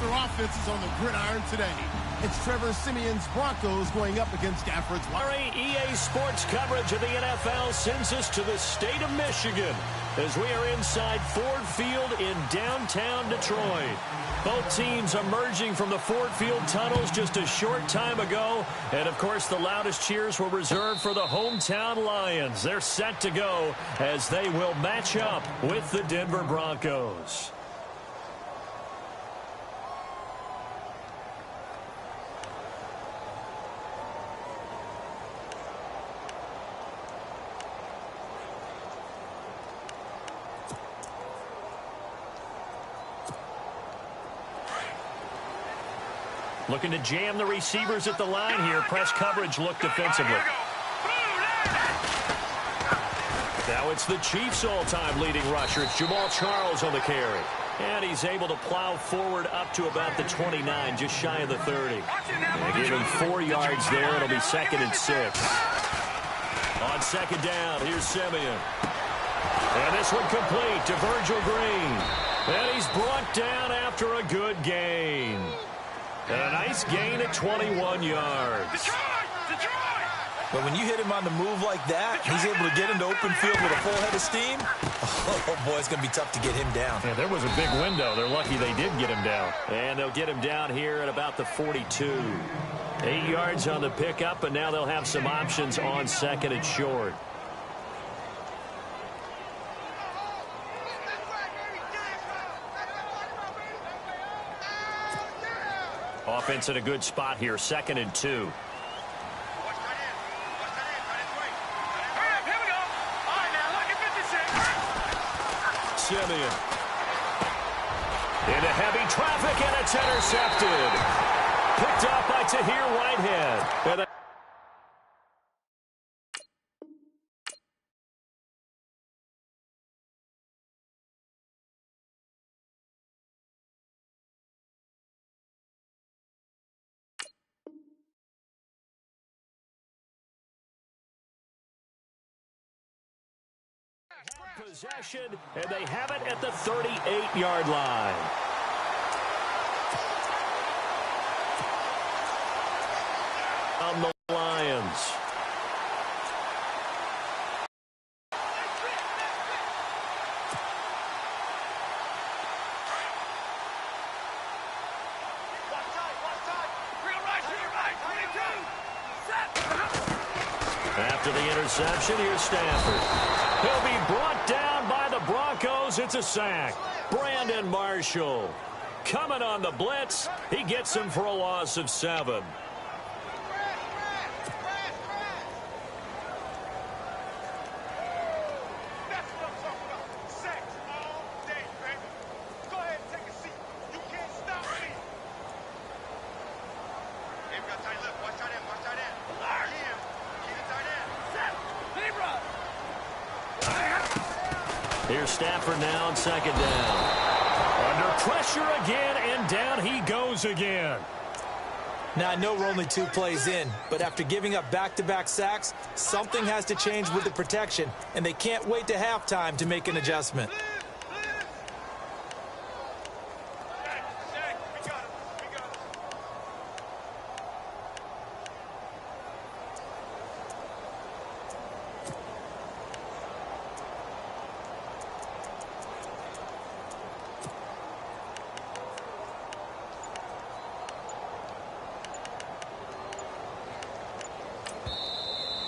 their offenses on the gridiron today. It's Trevor Siemian's Broncos going up against Stafford's. EA Sports coverage of the NFL sends us to the state of Michigan as we are inside Ford Field in downtown Detroit. Both teams emerging from the Ford Field tunnels just a short time ago. And, of course, the loudest cheers were reserved for the hometown Lions. They're set to go as they will match up with the Denver Broncos. Looking to jam the receivers at the line here. Press coverage look defensively. Now it's the Chiefs' all-time leading rusher. It's Jamal Charles on the carry. And he's able to plow forward up to about the 29, just shy of the 30. They give him 4 yards there. It'll be 2nd and 6. On 2nd down, here's Siemian. And this one complete to Virgil Green. And he's brought down after a good gain. And a nice gain at 21 yards. But when you hit him on the move like that, he's able to get into open field with a full head of steam. Oh, boy, it's going to be tough to get him down. Yeah, there was a big window. They're lucky they did get him down. And they'll get him down here at about the 42. 8 yards on the pickup, and now they'll have some options on 2nd and short. Offense in a good spot here, 2nd and 2. Siemian. Into heavy traffic, and it's intercepted. Picked up by Tahir Whitehead. Possession, and they have it at the 38-yard line. On the Lions. After the interception, here's Stafford. He'll be brought down by the Broncos. It's a sack. Brandon Marshall coming on the blitz. He gets him for a loss of 7. Here's Stafford now on 2nd down. Under pressure again, and down he goes again. Now, I know we're only 2 plays in, but after giving up back-to-back sacks, something has to change with the protection, and they can't wait to halftime to make an adjustment.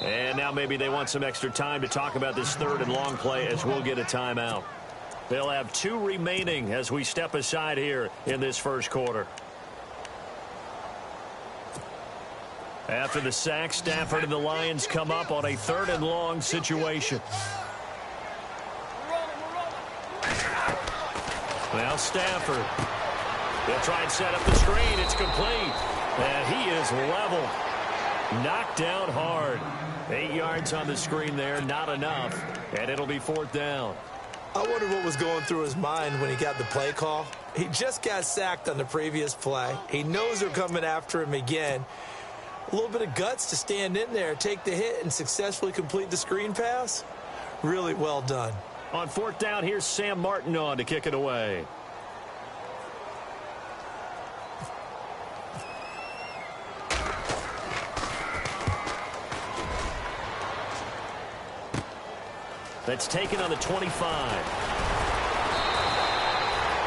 And now maybe they want some extra time to talk about this 3rd and long play as we'll get a timeout. They'll have 2 remaining as we step aside here in this first quarter. After the sack, Stafford and the Lions come up on a 3rd and long situation. Now Stafford. They'll try and set up the screen. It's complete. And he is level. Knocked down hard. 8 yards on the screen there, not enough. And it'll be 4th down. I wonder what was going through his mind when he got the play call. He just got sacked on the previous play. He knows they're coming after him again. A little bit of guts to stand in there, take the hit, and successfully complete the screen pass. Really well done. On 4th down, here's Sam Martin on to kick it away. That's taken on the 25.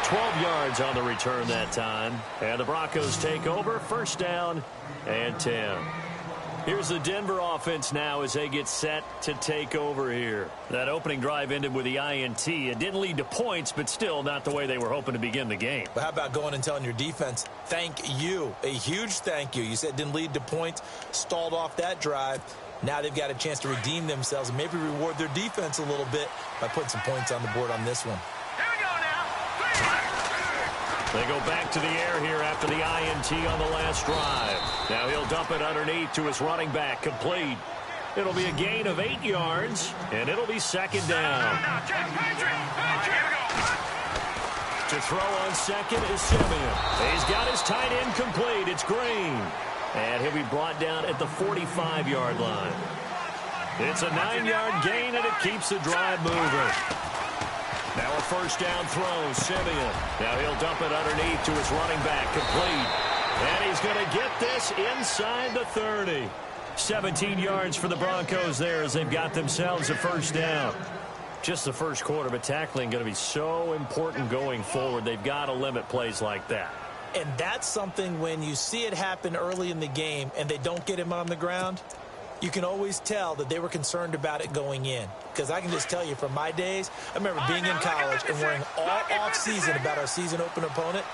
12 yards on the return that time. And the Broncos take over. First down and 10. Here's the Denver offense now as they get set to take over here. That opening drive ended with the INT. It didn't lead to points, but still not the way they were hoping to begin the game. But how about going and telling your defense, thank you, a huge thank you. You said it didn't lead to points, stalled off that drive. Now they've got a chance to redeem themselves and maybe reward their defense a little bit by putting some points on the board on this one. They go back to the air here after the INT on the last drive. Now he'll dump it underneath to his running back, complete. It'll be a gain of 8 yards, and it'll be second down. To throw on second is Simeon. He's got his tight end complete. It's Green. And he'll be brought down at the 45-yard line. It's a 9-yard gain, and it keeps the drive moving. Now a first down throw, Simeon. Now he'll dump it underneath to his running back, complete. And he's going to get this inside the 30. 17 yards for the Broncos there as they've got themselves a first down. Just the first quarter, but tackling going to be so important going forward. They've got to limit plays like that. And that's something when you see it happen early in the game and they don't get him on the ground, you can always tell that they were concerned about it going in. Because I can just tell you from my days, I remember being in college and worrying all off-season about our season open opponent,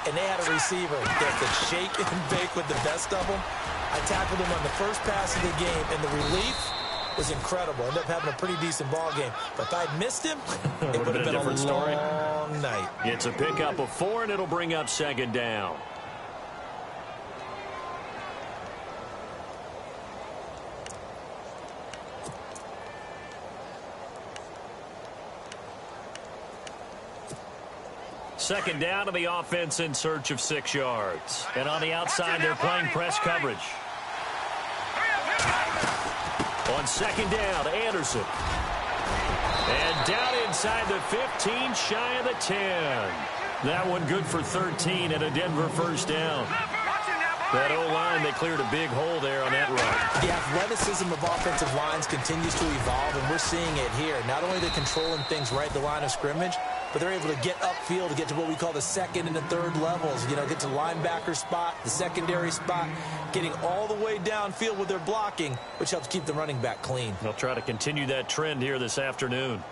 and they had a receiver that could shake and bake with the best of them. I tackled him on the first pass of the game, and the relief was incredible. Ended up having a pretty decent ball game. But if I'd missed him, it would have been a long night. It's a pickup of 4, and it'll bring up second down. Second down to the offense in search of 6 yards. And on the outside, they're playing press coverage. On second down, Anderson. And down inside the 15, shy of the 10. That one good for 13 and a Denver first down. That O-line, they cleared a big hole there on that run. The athleticism of offensive lines continues to evolve, and we're seeing it here. Not only are they controlling things right at the line of scrimmage, but they're able to get upfield to get to what we call the second and the third levels. You know, get to linebacker spot, the secondary spot, getting all the way downfield with their blocking, which helps keep the running back clean. They'll try to continue that trend here this afternoon.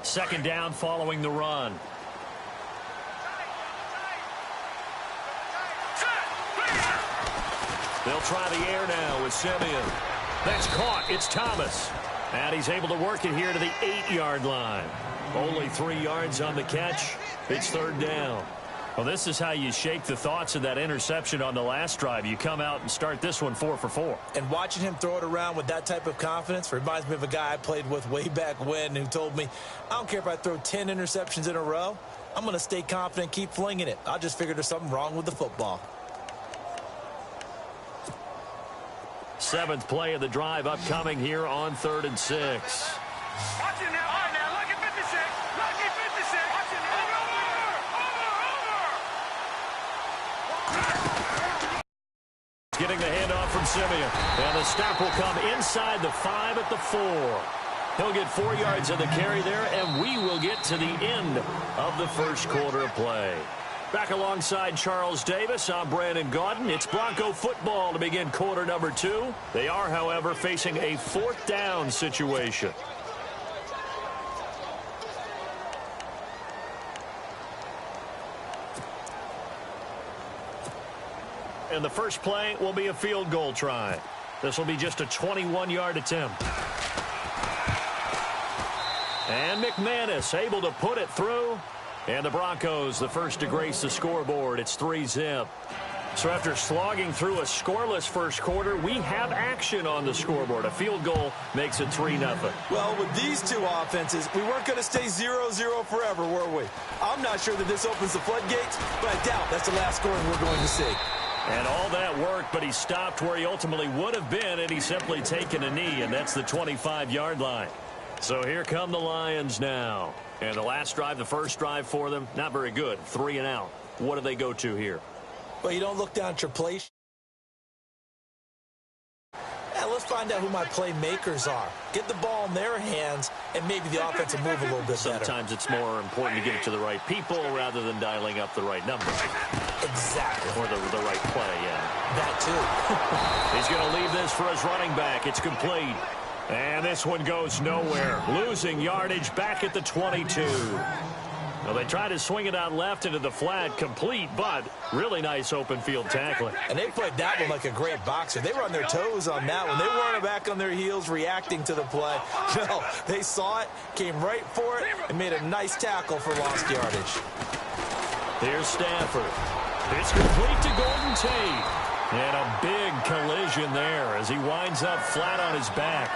Second down following the run. They'll try the air now with Simeon. That's caught. It's Thomas. And he's able to work it here to the 8-yard line. Only 3 yards on the catch. It's third down. Well, this is how you shake the thoughts of that interception on the last drive. You come out and start this one 4 for 4. And watching him throw it around with that type of confidence reminds me of a guy I played with way back when who told me, I don't care if I throw 10 interceptions in a row. I'm going to stay confident, keep flinging it. I just figured there's something wrong with the football. 7th play of the drive upcoming here on 3rd and 6. Watch it now. All right, now. Lucky 56. Lucky 56. Watch it now. Over. Getting the handoff from Simeon. And the stop will come inside the 5 at the 4. He'll get 4 yards of the carry there, and we will get to the end of the first quarter of play. Back alongside Charles Davis, I'm Brandon Gaudin. It's Bronco football to begin quarter number 2. They are, however, facing a 4th down situation. And the first play will be a field goal try. This will be just a 21-yard attempt. And McManus able to put it through. And the Broncos, the first to grace the scoreboard. It's 3-zip. So after slogging through a scoreless first quarter, we have action on the scoreboard. A field goal makes it 3-0. Well, with these two offenses, we weren't going to stay 0-0 forever, were we? I'm not sure that this opens the floodgates, but I doubt that's the last scoring we're going to see. And all that work, but he stopped where he ultimately would have been, and he's simply taken a knee, and that's the 25-yard line. So here come the Lions now. And the last drive, the first drive for them, not very good. 3 and out. What do they go to here? Well, you don't look down at your play. Let's find out who my playmakers are. Get the ball in their hands, and maybe the offense will move a little bit better. Sometimes it's more important to get it to the right people rather than dialing up the right number. Exactly. Or the right play, yeah. That too. He's going to leave this for his running back. It's complete. And this one goes nowhere. Losing yardage back at the 22. Well, they try to swing it out left into the flat, complete, but really nice open field tackling. And they played that one like a great boxer. They were on their toes on that one. They weren't back on their heels reacting to the play. No, they saw it, came right for it, and made a nice tackle for lost yardage. Here's Stafford. It's complete to Golden Tate. And a big collision there as he winds up flat on his back.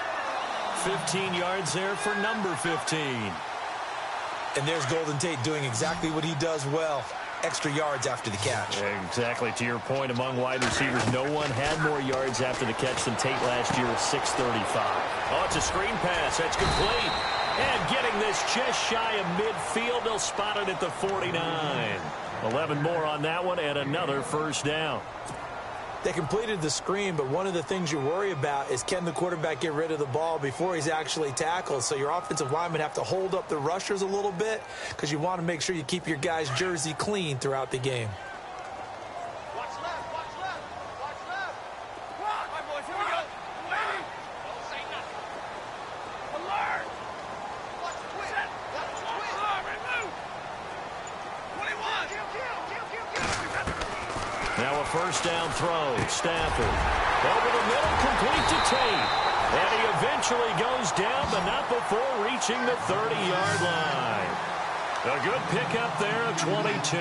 15 yards there for number 15. And there's Golden Tate doing exactly what he does well. Extra yards after the catch. Exactly. To your point, among wide receivers, no one had more yards after the catch than Tate last year with 635. Oh, it's a screen pass. That's complete. And getting this just shy of midfield. They'll spot it at the 49. 11 more on that one and another first down. They completed the screen, but one of the things you worry about is can the quarterback get rid of the ball before he's actually tackled? So your offensive linemen have to hold up the rushers a little bit because you want to make sure you keep your guy's jersey clean throughout the game. Watch left, watch left, watch left. All right, boys, here we go. Waiting. Don't say nothing. Alert. Watch the twist. Watch the twist. Alert, move. 21. Now a first down throw. Stafford over the middle, complete to Tate. And he eventually goes down, but not before reaching the 30-yard line. A good pickup there of 22.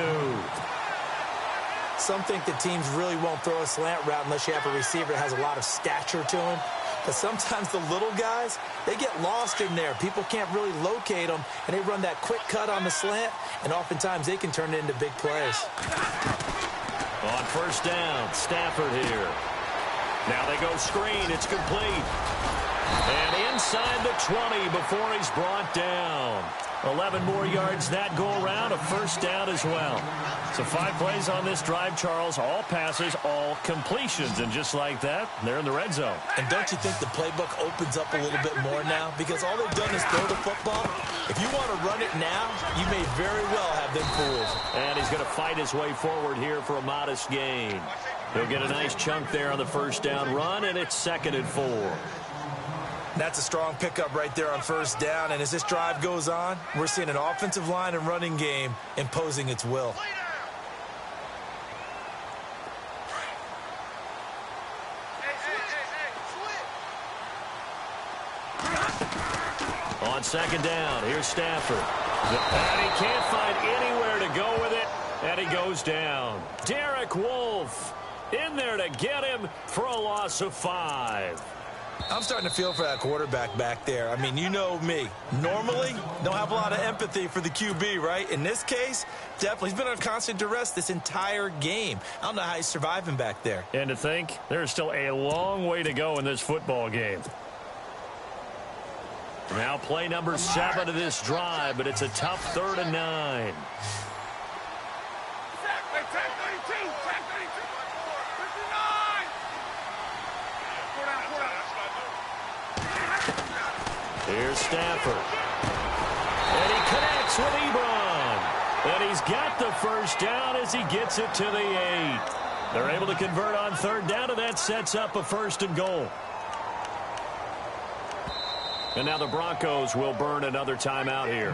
Some think that teams really won't throw a slant route unless you have a receiver that has a lot of stature to him. But sometimes the little guys, they get lost in there. People can't really locate them, and they run that quick cut on the slant, and oftentimes they can turn it into big plays. On first down, Stafford here. Now they go screen. It's complete. And inside the 20 before he's brought down. 11 more yards that go around, a first down as well. So 5 plays on this drive, Charles. All passes, all completions. And just like that, they're in the red zone. And don't you think the playbook opens up a little bit more now? Because all they've done is throw the football. If you want to run it now, you may very well have them fooled. And he's going to fight his way forward here for a modest gain. He'll get a nice chunk there on the first down run, and it's 2nd and 4. That's a strong pickup right there on first down. And as this drive goes on, we're seeing an offensive line and running game imposing its will. On 2nd down, here's Stafford. And he can't find anywhere to go with it, and he goes down. Derek Wolfe in there to get him for a loss of 5. I'm starting to feel for that quarterback back there. I mean, you know me. Normally, don't have a lot of empathy for the QB, right? In this case, definitely. He's been on constant duress this entire game. I don't know how he's surviving back there. And to think, there's still a long way to go in this football game. Now play number 7 of this drive, but it's a tough 3rd and 9. Here's Stafford. And he connects with Ebron. And he's got the first down as he gets it to the 8. They're able to convert on 3rd down, and that sets up a 1st and goal. And now the Broncos will burn another timeout here.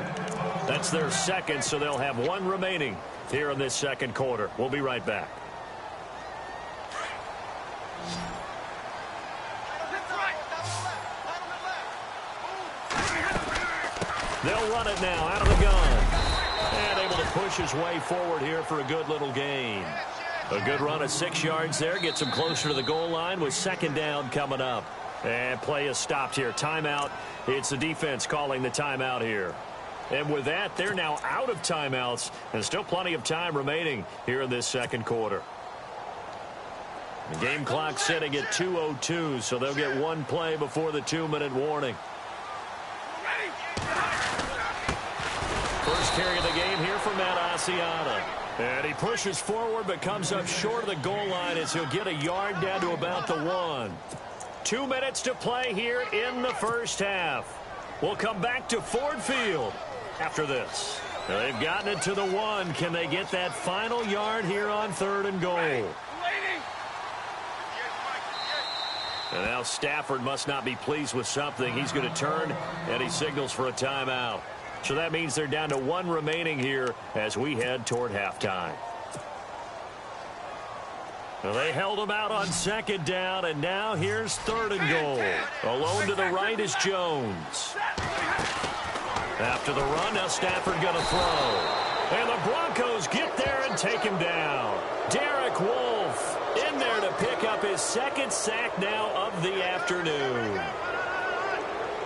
That's their 2nd, so they'll have 1 remaining here in this 2nd quarter. We'll be right back. They'll run it now out of the gun. And able to push his way forward here for a good little gain. A good run of 6 yards there. Gets him closer to the goal line with 2nd down coming up. And play is stopped here. Timeout. It's the defense calling the timeout here. And with that, they're now out of timeouts. And still plenty of time remaining here in this 2nd quarter. The game clock setting at 2:02, so they'll get 1 play before the 2-minute warning. Ready? carry of the game here for Matt Asiata. And he pushes forward but comes up short of the goal line as he'll get a yard down to about the 1. 2 minutes to play here in the first half. We'll come back to Ford Field after this. They've gotten it to the 1. Can they get that final yard here on 3rd and goal? And now Stafford must not be pleased with something. He's going to turn, and he signals for a timeout. So that means they're down to 1 remaining here as we head toward halftime. Well, they held him out on 2nd down, and now here's 3rd and goal. Alone to the right is Jones. After the run, now Stafford going to throw. And the Broncos get there and take him down. Derek Wolfe in there to pick up his 2nd sack now of the afternoon.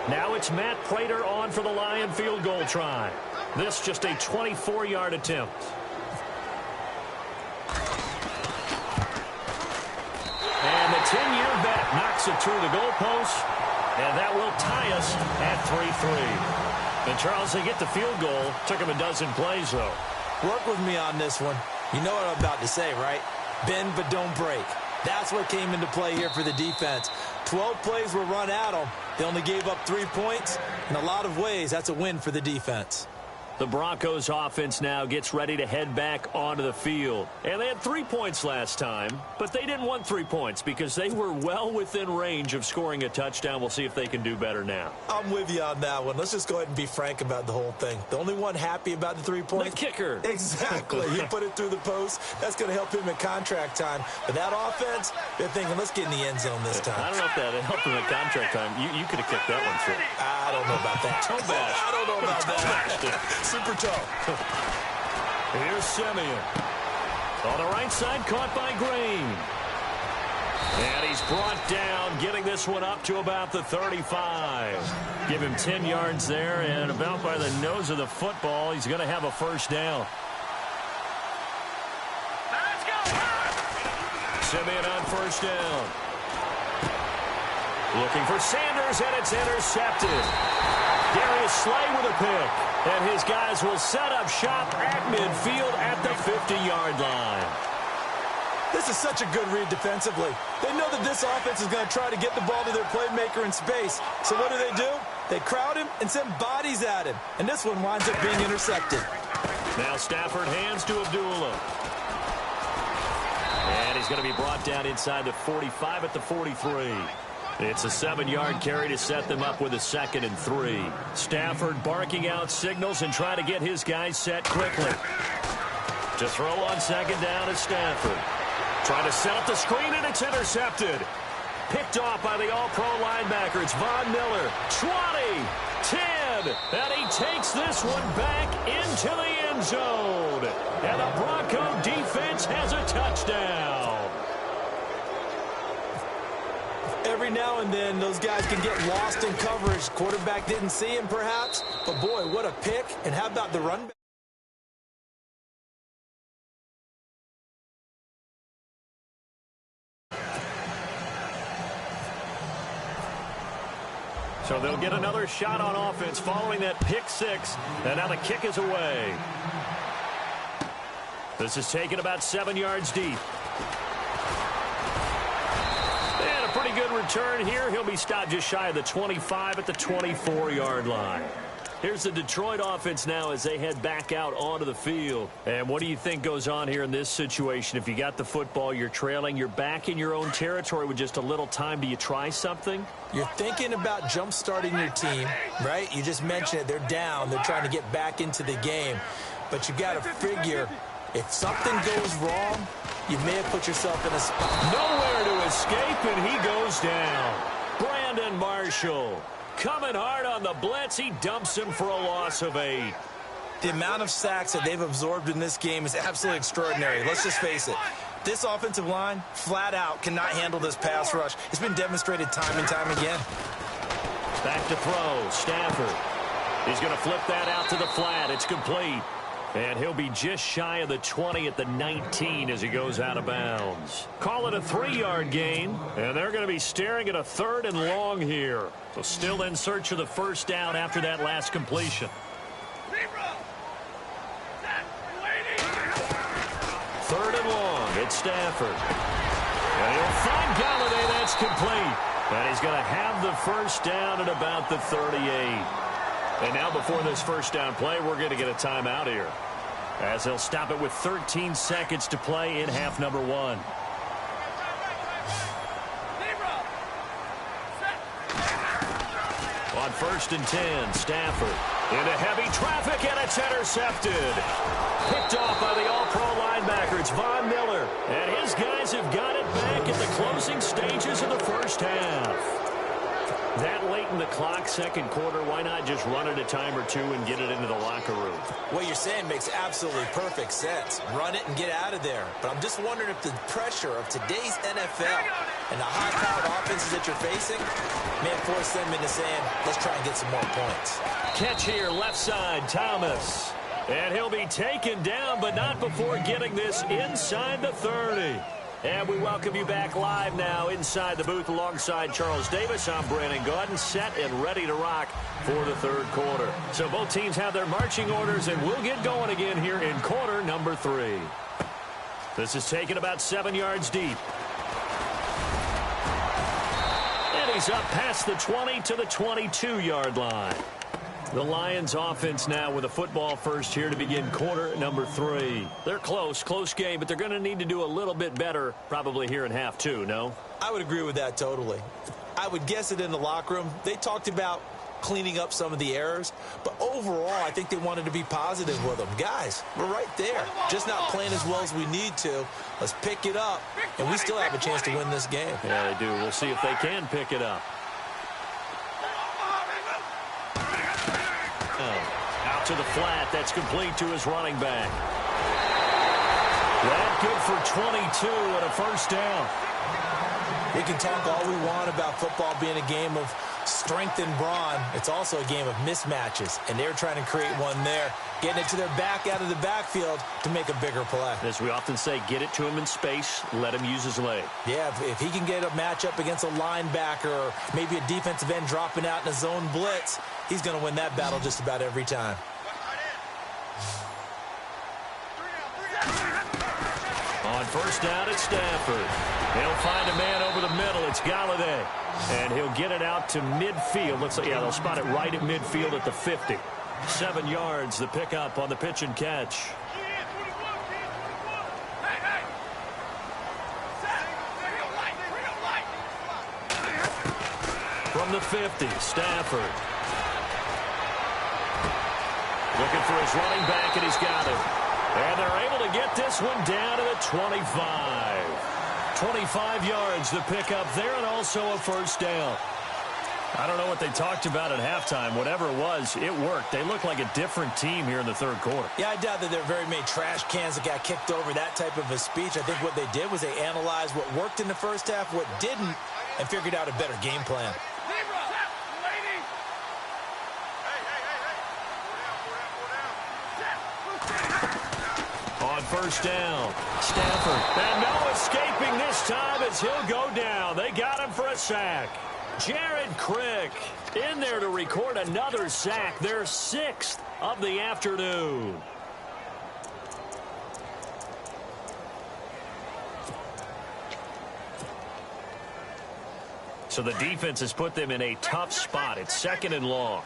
Now it's Matt Prater on for the Lion field goal try. This just a 24-yard attempt. And the 10-year vet knocks it through the goalpost, and that will tie us at 3-3. And, Charles, they get the field goal. Took him a dozen plays, though. Work with me on this one. You know what I'm about to say, right? Bend but don't break. That's what came into play here for the defense. 12 plays were run at them. They only gave up 3 points. In a lot of ways, that's a win for the defense. The Broncos offense now gets ready to head back onto the field. And they had 3 points last time, but they didn't want 3 points because they were well within range of scoring a touchdown. We'll see if they can do better now. I'm with you on that one. Let's just go ahead and be frank about the whole thing. The only one happy about the 3 points? The kicker. Exactly. He put it through the post. That's going to help him in contract time. But that offense, they're thinking, let's get in the end zone this time. I don't know if that helped him in contract time. You could have kicked that one through. I don't know about that. Toe bash. I don't know about that. Super toe. Here's Simeon. On the right side, caught by Green. And he's brought down, getting this one up to about the 35. Give him 10 yards there, and about by the nose of the football, he's going to have a first down. Let's go. Simeon on first down. Looking for Sanders, and it's intercepted. Darius Slay with a pick. And his guys will set up shop at midfield at the 50-yard line. This is such a good read defensively. They know that this offense is going to try to get the ball to their playmaker in space. So what do? They crowd him and send bodies at him. And this one winds up being intercepted. Now Stafford hands to Abdullah. And he's going to be brought down inside the 45 at the 43. It's a 7-yard carry to set them up with a 2nd and 3. Stafford barking out signals and trying to get his guys set quickly. To throw on 2nd down is Stafford. Trying to set up the screen, and it's intercepted. Picked off by the all-pro linebacker. It's Von Miller. 20, 10, and he takes this one back into the end zone. And the Bronco defense has a touchdown. Every now and then, those guys can get lost in coverage. Quarterback didn't see him, perhaps. But, boy, what a pick. And how about the run back? So they'll get another shot on offense following that pick 6. And now the kick is away. This is taken about 7 yards deep. Pretty good return here. He'll be stopped just shy of the 25 at the 24-yard line. Here's the Detroit offense now as they head back out onto the field. And what do you think goes on here in this situation? If you got the football, you're trailing, you're back in your own territory with just a little time. Do you try something? You're thinking about jump-starting your team, right? You just mentioned it. They're down. They're trying to get back into the game. But you got to figure if something goes wrong, you may have put yourself in a spot. Nowhere to escape, and he goes down. Brandon Marshall coming hard on the blitz. He dumps him for a loss of 8. The amount of sacks that they've absorbed in this game is absolutely extraordinary. Let's just face it. This offensive line, flat out, cannot handle this pass rush. It's been demonstrated time and time again. Back to throw. Stafford. He's going to flip that out to the flat. It's complete. And he'll be just shy of the 20 at the 19 as he goes out of bounds. Call it a 3-yard gain, and they're going to be staring at a 3rd and long here. So still in search of the first down after that last completion. it's Stafford. And he'll find Galladay. That's complete. And he's going to have the first down at about the 38. And now before this first down play, we're going to get a timeout here, as he'll stop it with 13 seconds to play in half number 1. On 1st and 10, Stafford into heavy traffic, and it's intercepted. Picked off by the all-pro linebacker. It's Von Miller. And his guys have got it back at the closing stages of the first half. That late in the clock, second quarter, why not just run it a time or two and get it into the locker room? What you're saying makes absolutely perfect sense. Run it and get out of there. But I'm just wondering if the pressure of today's NFL and the high-powered offenses that you're facing may force them into saying, let's try and get some more points. Catch here, left side, Thomas. And he'll be taken down, but not before getting this inside the 30. And we welcome you back live now inside the booth alongside Charles Davis. I'm Brandon Gaudin, set and ready to rock for the third quarter. So both teams have their marching orders, and we'll get going again here in quarter number 3. This is taken about 7 yards deep. And he's up past the 20 to the 22-yard line. The Lions offense now with a football first here to begin quarter number 3. They're close game, but they're going to need to do a little bit better probably here in half 2, no? I would agree with that totally. I would guess it in the locker room. They talked about cleaning up some of the errors, but overall I think they wanted to be positive with them. Guys, we're right there. Just not playing as well as we need to. Let's pick it up, and we still have a chance to win this game. Yeah, they do. We'll see if they can pick it up. Out to the flat. That's complete to his running back. That good for 22 and a first down. We can talk all we want about football being a game of strength and brawn. It's also a game of mismatches, and they're trying to create one there, getting it to their back out of the backfield to make a bigger play. As we often say, get it to him in space, let him use his leg. Yeah, if he can get a matchup against a linebacker or maybe a defensive end dropping out in a zone blitz, he's going to win that battle just about every time. On first down, it's Stafford. He'll find a man over the middle. It's Galladay. And he'll get it out to midfield. Yeah, they'll spot it right at midfield at the 50. 7 yards, the pickup on the pitch and catch. From the 50, Stafford. Looking for his running back, and he's got it. And they're able to get this one down to the 25. 25 yards, the pickup there, and also a first down. I don't know what they talked about at halftime. Whatever it was, it worked. They look like a different team here in the third quarter. Yeah, I doubt that there are very many trash cans that got kicked over, that type of a speech. I think what they did was they analyzed what worked in the first half, what didn't, and figured out a better game plan. On first down, Stafford. And no escaping this time as he'll go down. They got him for a sack. Jared Crick in there to record another sack, their 6th of the afternoon. So the defense has put them in a tough spot. It's 2nd and long.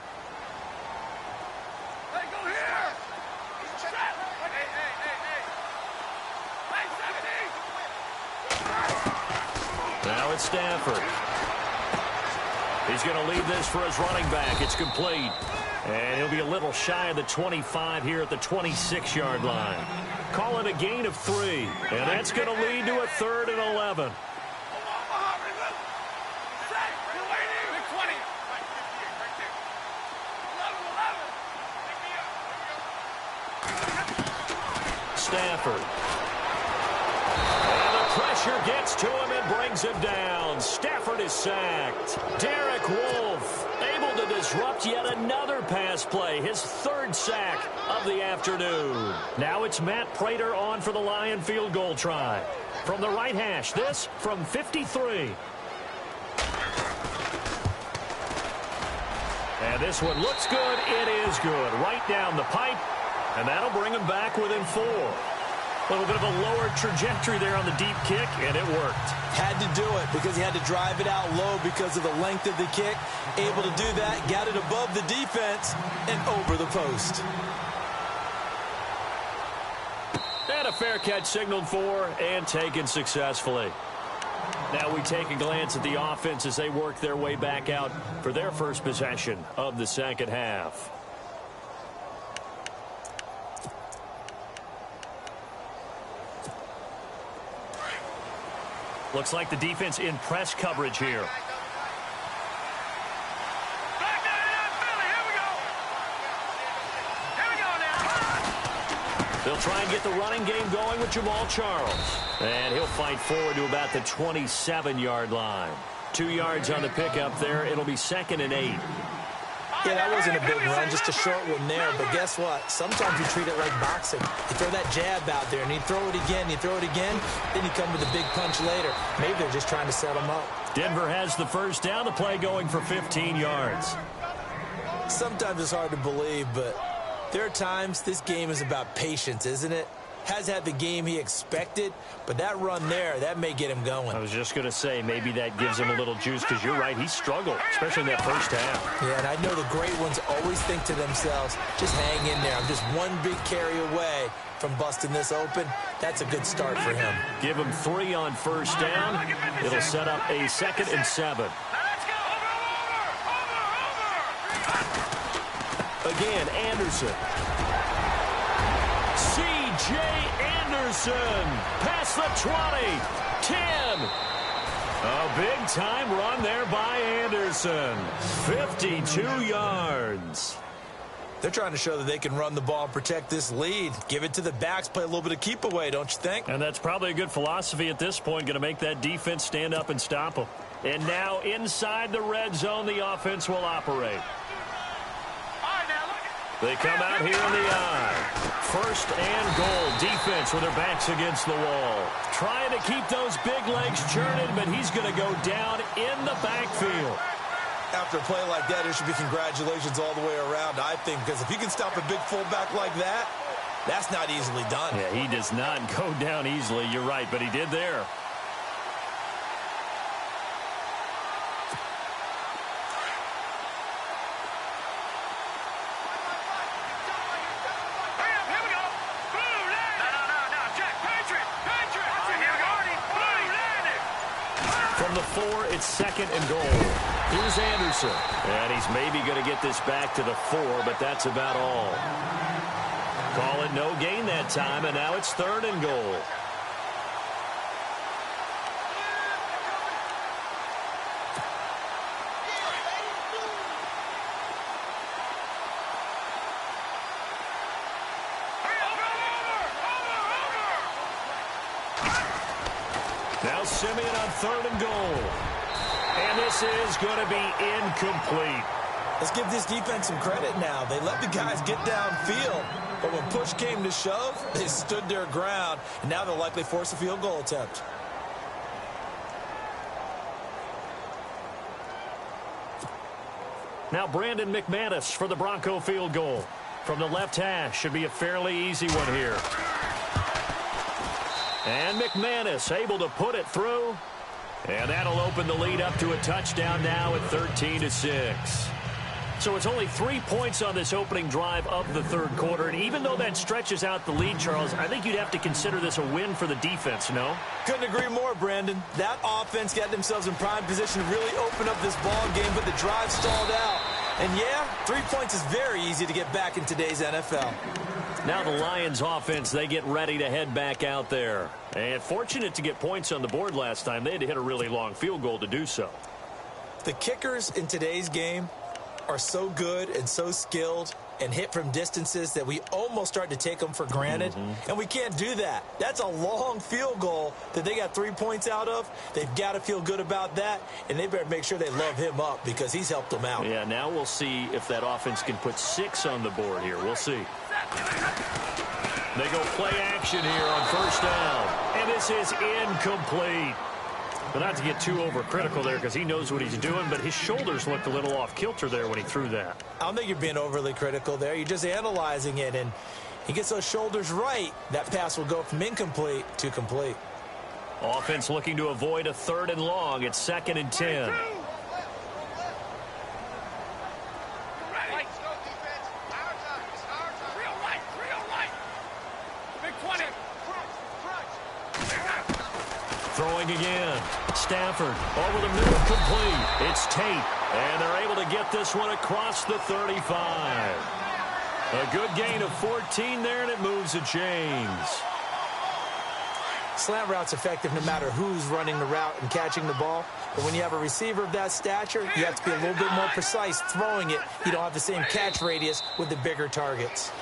Now it's Stafford. He's going to leave this for his running back. It's complete. And he'll be a little shy of the 25 here at the 26-yard line. Call it a gain of 3. And that's going to lead to a 3rd and 11. Stafford. And the pressure gets to him and brings him down. Stafford is sacked. Derek Wolfe able to disrupt yet another pass play. His 3rd sack of the afternoon. Now it's Matt Prater on for the Lion field goal try. From the right hash, this from 53. And this one looks good. It is good. Right down the pipe. And that'll bring him back within 4. little bit of a lower trajectory there on the deep kick, and it worked. Had to do it because he had to drive it out low because of the length of the kick. Able to do that, got it above the defense and over the post. And a fair catch signaled for and taken successfully. Now we take a glance at the offense as they work their way back out for their first possession of the second half. Looks like the defense in press coverage here. They'll try and get the running game going with Jamal Charles. And he'll fight forward to about the 27-yard line. 2 yards on the pickup there. It'll be 2nd and 8. Yeah, that wasn't a big run, just a short one there. But guess what? Sometimes you treat it like boxing. You throw that jab out there, and you throw it again, you throw it again, then you come with a big punch later. Maybe they're just trying to set them up. Denver has the first down. The play going for 15 yards. Sometimes it's hard to believe, but there are times this game is about patience, isn't it? Has had the game he expected, but that run there, that may get him going. I was just going to say, maybe that gives him a little juice, because you're right, he struggled, especially in that first half. Yeah, and I know the great ones always think to themselves, just hang in there. I'm just one big carry away from busting this open. That's a good start for him. Give him 3 on first down. It'll set up a 2nd and 7. Again, Anderson. C.J. Anderson. Past the 20. 10. A big-time run there by Anderson. 52 yards. They're trying to show that they can run the ball and protect this lead. Give it to the backs, play a little bit of keep away, don't you think? And that's probably a good philosophy at this point, going to make that defense stand up and stop them. And now inside the red zone, the offense will operate. They come out here in the eye. 1st and goal. Defense with their backs against the wall. Trying to keep those big legs churning, but he's going to go down in the backfield. After a play like that, there should be congratulations all the way around, I think, because if you can stop a big fullback like that, that's not easily done. Yeah, he does not go down easily. You're right, but he did there. From the 4, it's 2nd and goal. Here's Anderson. And he's maybe going to get this back to the 4, but that's about all. Call it no gain that time, and now it's 3rd and goal. Now Simeon on 3rd and goal. And this is going to be incomplete. Let's give this defense some credit now. They let the guys get downfield. But when push came to shove, they stood their ground. And now they'll likely force a field goal attempt. Now Brandon McManus for the Bronco field goal. From the left hash, should be a fairly easy one here. And McManus able to put it through. And that'll open the lead up to a touchdown now at 13-6. So it's only 3 points on this opening drive of the 3rd quarter. And even though that stretches out the lead, Charles, I think you'd have to consider this a win for the defense, no? Couldn't agree more, Brandon. That offense got themselves in prime position to really open up this ball game, but the drive stalled out. And yeah, 3 points is very easy to get back in today's NFL. Now the Lions offense, they get ready to head back out there. And fortunate to get points on the board last time. They had to hit a really long field goal to do so. The kickers in today's game are so good and so skilled and hit from distances that we almost start to take them for granted. And we can't do that. That's a long field goal that they got 3 points out of. They've got to feel good about that, and they better make sure they love him up because he's helped them out. Yeah, now we'll see if that offense can put 6 on the board here. We'll see. They go play action here on 1st down. And this is incomplete. But not to get too overcritical there because he knows what he's doing, but his shoulders looked a little off kilter there when he threw that. I don't think you're being overly critical there. You're just analyzing it, and He gets those shoulders right, that pass will go from incomplete to complete. Offense looking to avoid a 3rd and long. It's 2nd and 10. Throwing again. Stafford over the middle, complete. It's Tate, and they're able to get this one across the 35. A good gain of 14 there, and it moves the chains. Slant route's effective no matter who's running the route and catching the ball. But when you have a receiver of that stature, you have to be a little bit more precise throwing it. You don't have the same catch radius with the bigger targets.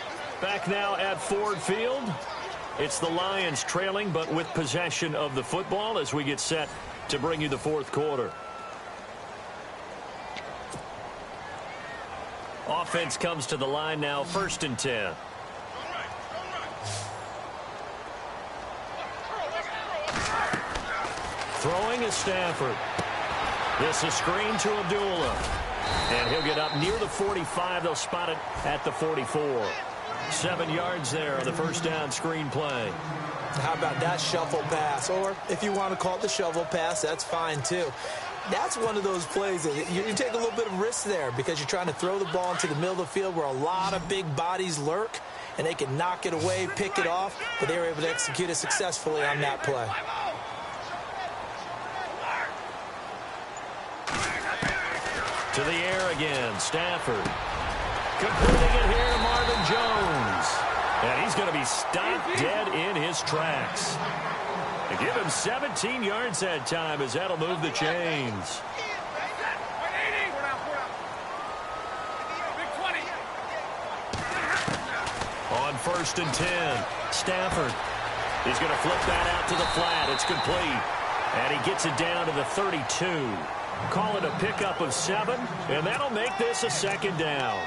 Back now at Ford Field. It's the Lions trailing, but with possession of the football as we get set to bring you the 4th quarter. Offense comes to the line now, 1st and 10. Throwing is Stafford. This is screen to Abdullah. And he'll get up near the 45. They'll spot it at the 44. 7 yards there on the 1st down screen play. How about that shuffle pass? Or if you want to call it the shovel pass, that's fine too. That's one of those plays that you take a little bit of risk there because you're trying to throw the ball into the middle of the field where a lot of big bodies lurk, and they can knock it away, pick it off, but they were able to execute it successfully on that play. To the air again, Stafford. Completing it here to Marvin Jones. And he's going to be stopped dead in his tracks. They give him 17 yards that time as that'll move the chains. On 1st and 10, Stafford. He's going to flip that out to the flat. It's complete. And he gets it down to the 32. Call it a pickup of 7, and that'll make this a 2nd down.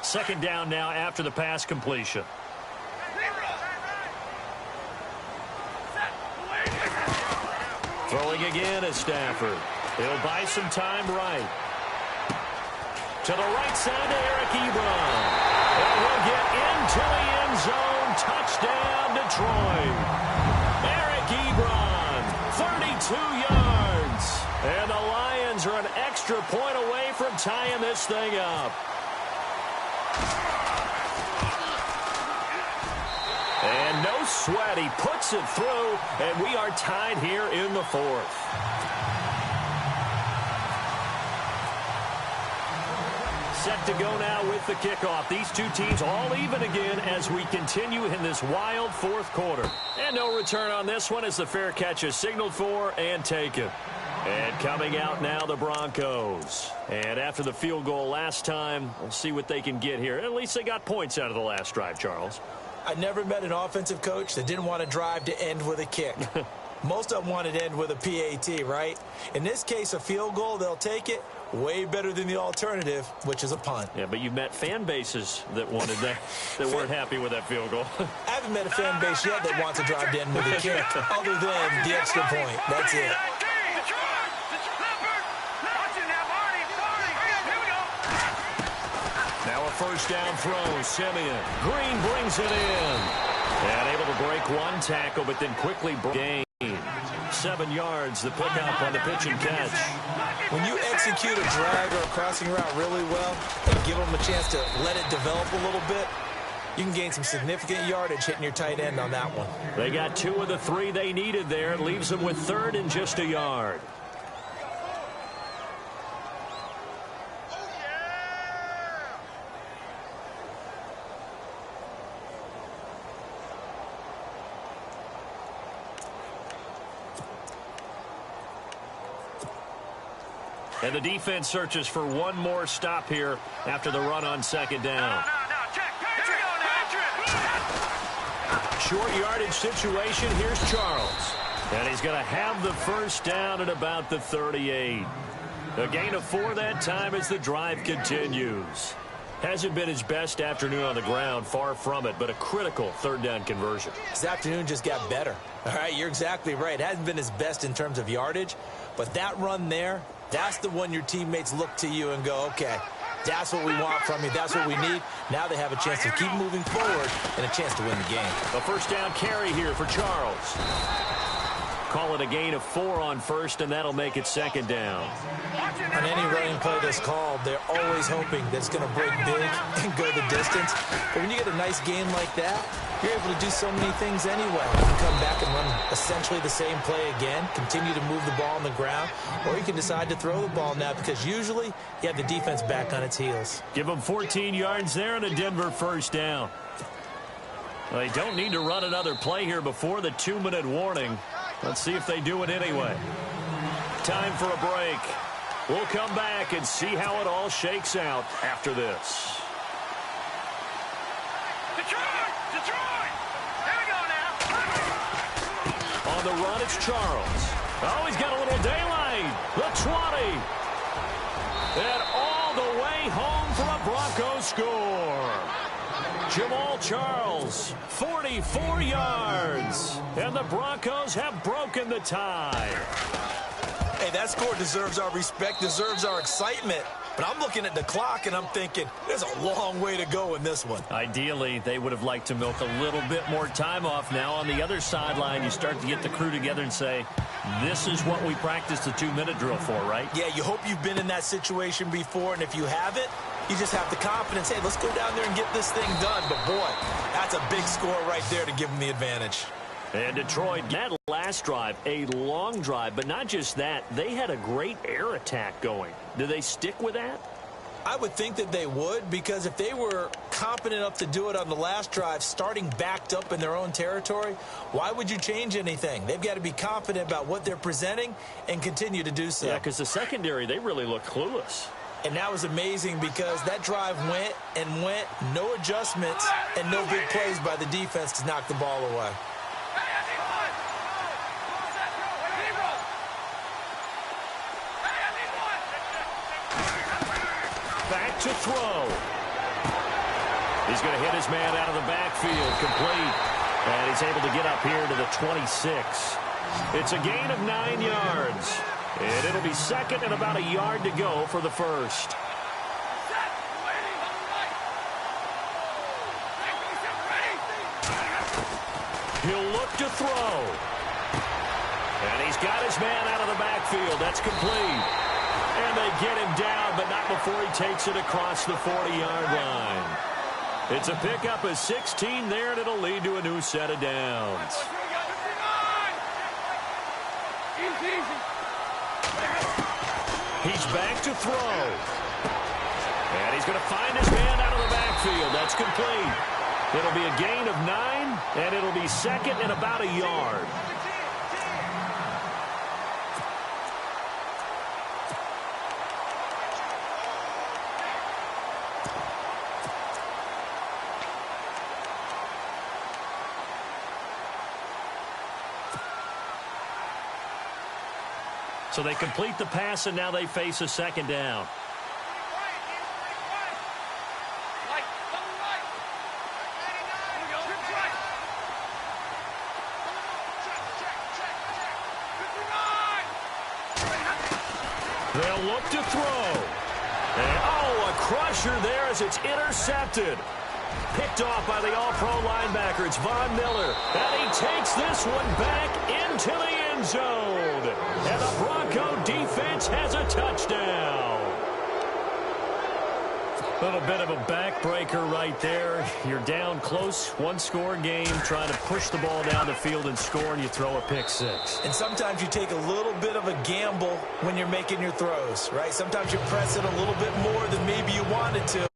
Second down now after the pass completion. Throwing again is Stafford. He'll buy some time right. To the right side to Eric Ebron. And he'll get into the end zone. Touchdown, Detroit. Eric Ebron, 32 yards. And the Lions are an extra point away from tying this thing up. And no sweat. He puts it through, and we are tied here in the 4th. Set to go now with the kickoff. These two teams all even again as we continue in this wild 4th quarter. And no return on this one as the fair catch is signaled for and taken. And coming out now, the Broncos. And after the field goal last time, we'll see what they can get here. At least they got points out of the last drive, Charles. I never met an offensive coach that didn't want to drive to end with a kick. Most of them wanted to end with a PAT, right? In this case, a field goal, they'll take it. Way better than the alternative, which is a punt. Yeah, but you've met fan bases that wanted that, that weren't happy with that field goal. I haven't met a fan base yet that wants to drive to end with a kick, other than the extra point. That's it. Now a 1st down throw, Simeon. Green brings it in. And able to break one tackle, but then quickly gain. 7 yards, the pickup on the pitch and catch. When you execute a drag or a crossing route really well and give them a chance to let it develop a little bit, you can gain some significant yardage hitting your tight end on that one. They got 2 of the 3 they needed there. It leaves them with 3rd and just a yard. And the defense searches for one more stop here after the run on 2nd down. Short yardage situation. Here's Charles. And he's going to have the 1st down at about the 38. A gain of 4 that time as the drive continues. Hasn't been his best afternoon on the ground, far from it, but a critical third down conversion. His afternoon just got better. All right, you're exactly right. It hasn't been his best in terms of yardage, but that run there, that's the one your teammates look to you and go, okay, that's what we want from you. That's what we need. Now they have a chance to keep moving forward and a chance to win the game. A first down carry here for Charles. Call it a gain of 4 on first, and that'll make it second down. On any running play that's called, they're always hoping that it's going to break big and go the distance. But when you get a nice game like that, you're able to do so many things anyway. You can come back and run essentially the same play again, continue to move the ball on the ground, or you can decide to throw the ball now because usually you have the defense back on its heels. Give them 14 yards there and a Denver first down. Well, they don't need to run another play here before the 2-minute warning. Let's see if they do it anyway. Time for a break. We'll come back and see how it all shakes out after this. Detroit! Detroit! Here we go now. On the run, it's Charles. Oh, he's got a little daylight. The 20. And all the way home for a Broncos score. Jamal Charles, 44 yards. And the Broncos have broken the tie. Hey, that score deserves our respect, deserves our excitement. But I'm looking at the clock, and I'm thinking, there's a long way to go in this one. Ideally, they would have liked to milk a little bit more time off. Now, on the other sideline, you start to get the crew together and say, this is what we practiced the 2-minute drill for, right? Yeah, you hope you've been in that situation before, and if you haven't, you just have the confidence, hey, let's go down there and get this thing done. But, boy, that's a big score right there to give them the advantage. And Detroit, that last drive, a long drive, but not just that, they had a great air attack going. Do they stick with that? I would think that they would, because if they were competent enough to do it on the last drive, starting backed up in their own territory, why would you change anything? They've got to be confident about what they're presenting and continue to do so. Yeah, because the secondary, they really look clueless. And that was amazing because that drive went and went, no adjustments, and no big plays by the defense to knock the ball away. Back to throw. He's going to hit his man out of the backfield, complete. And he's able to get up here to the 26. It's a gain of 9 yards. And it'll be second and about a yard to go for the first. He'll look to throw. And he's got his man out of the backfield. That's complete. And they get him down, but not before he takes it across the 40-yard line. It's a pickup of 16 there, and it'll lead to a new set of downs. He's back to throw. And he's going to find his man out of the backfield. That's complete. It'll be a gain of 9, and it'll be second and about a yard. So they complete the pass, and now they face a second down. They'll look to throw. And, oh, a crusher there as it's intercepted. Picked off by the all-pro linebacker. It's Von Miller. And he takes this one back into the end zone. And the Bronco defense has a touchdown. A little bit of a backbreaker right there. You're down close, one-score game, trying to push the ball down the field and score, and you throw a pick six. And sometimes you take a little bit of a gamble when you're making your throws, right? Sometimes you press it a little bit more than maybe you wanted to,